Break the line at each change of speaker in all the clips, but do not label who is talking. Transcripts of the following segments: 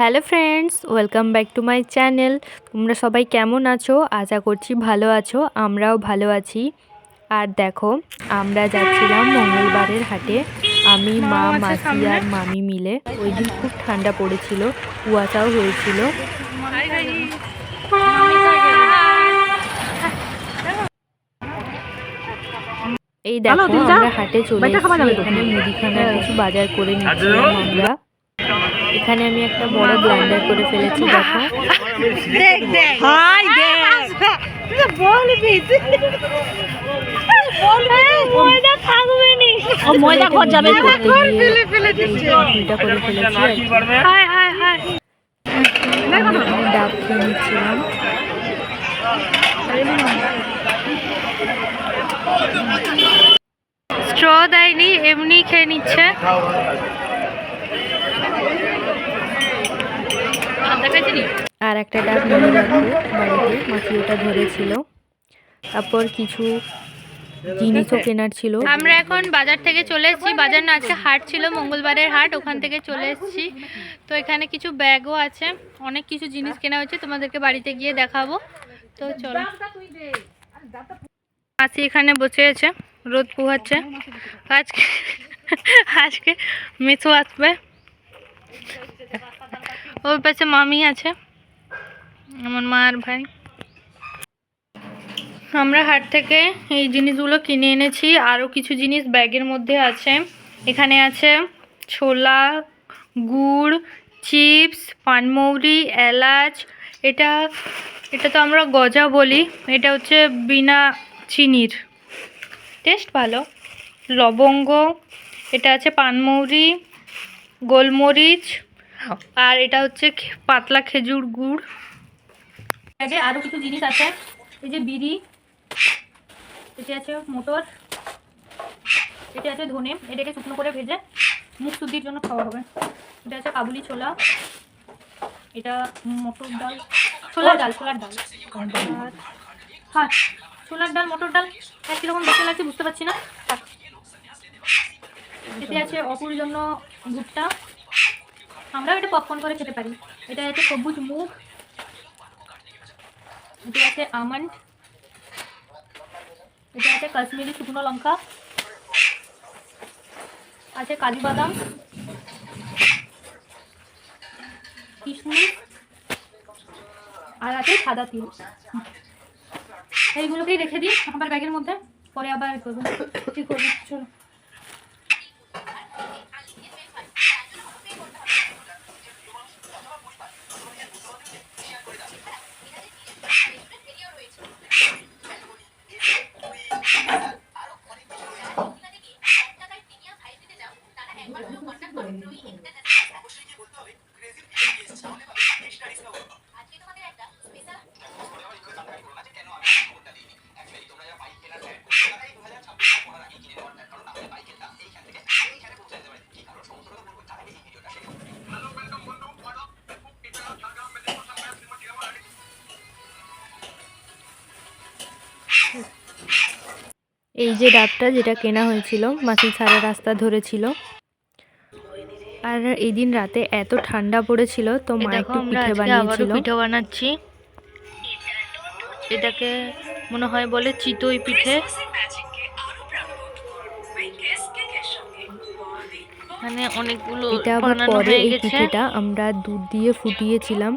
Hello friends, welcome back to my channel. তোমরা সবাই কেমন আছো? আশা করছি ভালো আছো, আমরাও ভালো আছি। আর দেখো, আমরা যাচ্ছিলাম মঙ্গলবারের হাটে, আমি, মা, মাসি আর মামি মিলে। ওই দিন খুব ঠান্ডা পড়েছিল, কুয়াশাও হয়েছিল। এই দেখো, আমরা হাটে চলে এসেছি। এখানে মুদিখানার কিছু বাজার করে নিচ্ছিলাম আমরা। এখানে আমি একটা বড় ব্লান্ডার করে ফেলেছি, দেখো। ডাব খেয়ে নিচ্ছিলাম। স্ট্র দেয়নি, এমনি খেয়ে নিচ্ছে। আর একটা ডাব নিয়ে যাবো বাড়িতে, মাছি ওটা ধরেছিল। তারপর কিছু জিনিসও কেনার ছিল। আমরা এখন বাজার থেকে চলে এসেছি। বাজার না, আজকে হাট ছিল, মঙ্গলবারের হাট, ওখান থেকে চলে এসেছি। তো এখানে কিছু ব্যাগও আছে, অনেক কিছু জিনিস কেনা হচ্ছে, তোমাদেরকে বাড়িতে গিয়ে দেখাবো। তো চলো। মাছি এখানে বসে আছে, রোদ পোহাচ্ছে। আজকে আজকে মিঠু আসবে। ওর পাশে মামি আছে, আমার মা আর ভাই। আমরা হাট থেকে এই জিনিসগুলো কিনে এনেছি। আরও কিছু জিনিস ব্যাগের মধ্যে আছে। এখানে আছে ছোলা, গুড়, চিপস, পানমৌরি, এলাচ। এটা তো আমরা গজা বলি, এটা হচ্ছে বিনা চিনির, টেস্ট ভালো। লবঙ্গ, এটা আছে পানমৌরি, গোলমরিচ, আর এটা হচ্ছে পাতলা খেজুর গুড়। ব্যাগে আরও কিছু জিনিস আছে, এই যে বিড়ি, এটা আছে মোটর, এটা আছে ধনে, এটাকে শুকনো করে ভেজে মুখ শুদ্ধির জন্য খাওয়া হবে। এটা আছে কাবুলি ছোলা, এটা মটর ডাল, ছোলার ডাল হ্যাঁ, ছোলার ডাল, মটর ডাল একই রকম দেখতে লাগছে, বুঝতে পারছি না। এতে আছে অপুর জন্য ভুট্টা, আমরাও এটা পপকর্ন করে খেতে পারি। এটা আছে সবুজ মুগ, এটা আছে আমন্ড, এটা আছে কাশ্মীরি শুকনো লঙ্কা, আছে কাজু বাদাম, কিশমিশ, আর আছে সাদা তিল। এইগুলোকেই রেখে দিই আমার ব্যাগের মধ্যে, পরে আবার করবো। ঠিক করবো, চলো। এই যে ডাবটা যেটা কেনা হয়েছিল, মাসি সারা রাস্তা ধরেছিল। আর এই দিন রাতে এত ঠান্ডা পড়েছিল, তো মা একটু পিঠে বানিয়েছিল। পিঠে বানাচ্ছি, এটাকে মনে হয় বলে চিতই পিঠে। মানে অনেকগুলো এটা আবার পরে, এই পিঠেটা আমরা দুধ দিয়ে ফুটিয়েছিলাম,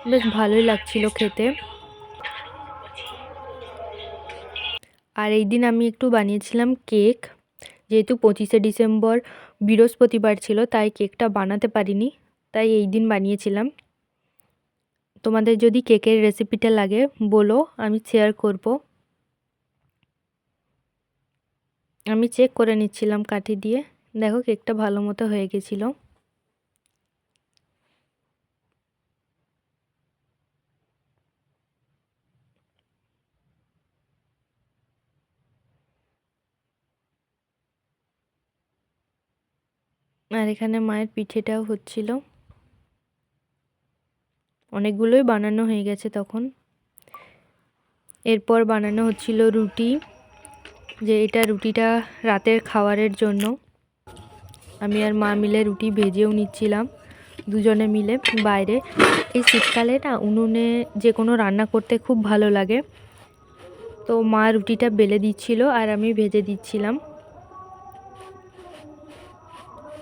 বেশ ভালোই লাগছিল খেতে। আর এই দিন আমি একটু বানিয়েছিলাম কেক, যেহেতু 25শে ডিসেম্বর বৃহস্পতিবার ছিল, তাই কেকটা বানাতে পারিনি, তাই এই দিন বানিয়েছিলাম। তোমাদের যদি কেকের রেসিপিটা লাগে বলো, আমি শেয়ার করব। আমি চেক করে নিচ্ছিলাম কাঠি দিয়ে, দেখো কেকটা ভালো মতো হয়ে গেছিলো। আর এখানে মায়ের পিঠেটাও হচ্ছিল, অনেকগুলোই বানানো হয়ে গেছে তখন। এরপর বানানো হচ্ছিল রুটি, যে এটা রুটিটা রাতের খাবারের জন্য। আমি আর মা মিলে রুটি ভেজেও নিচ্ছিলাম, দুজনে মিলে বাইরে। এই শীতকালে না উনুনে যে কোনো রান্না করতে খুব ভালো লাগে। তো মা রুটিটা বেলে দিচ্ছিল আর আমি ভেজে দিচ্ছিলাম।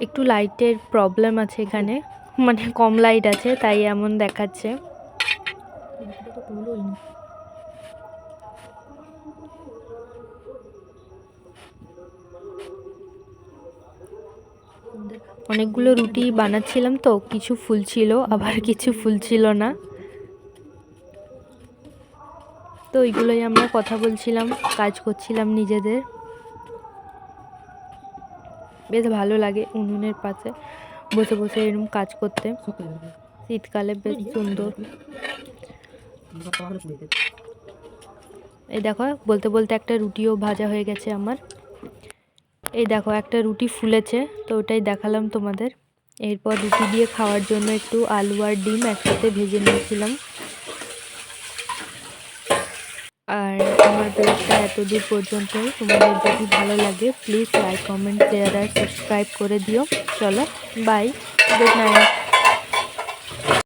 একটু লাইটের প্রবলেম আছে এখানে, মানে কম লাইট আছে তাই এমন দেখাচ্ছে। অনেকগুলো রুটি বানাচ্ছিলাম তো কিছু ফুলছিল আবার কিছু ফুলছিল না, তো ওইগুলোই আমরা কথা বলছিলাম, কাজ করছিলাম নিজেদের। বেশ ভালো লাগে উনুনের পাশে বসে বসে এরকম কাজ করতে, শীতকালে বেশ সুন্দর। এই দেখো বলতে বলতে একটা রুটিও ভাজা হয়ে গেছে আমার। এই দেখো একটা রুটি ফুলেছে, তো ওটাই দেখালাম তোমাদের। এরপর রুটি দিয়ে খাওয়ার জন্য একটু আলু আর ডিম একসাথে ভেজে নিয়েছিলাম। আর আমার ব্লগটা এতদূর পর্যন্তই। তোমাদের যদি ভালো লাগে প্লিজ লাইক কমেন্ট শেয়ার আর সাবস্ক্রাইব করে দিও। চলো বাই, গুড নাইট।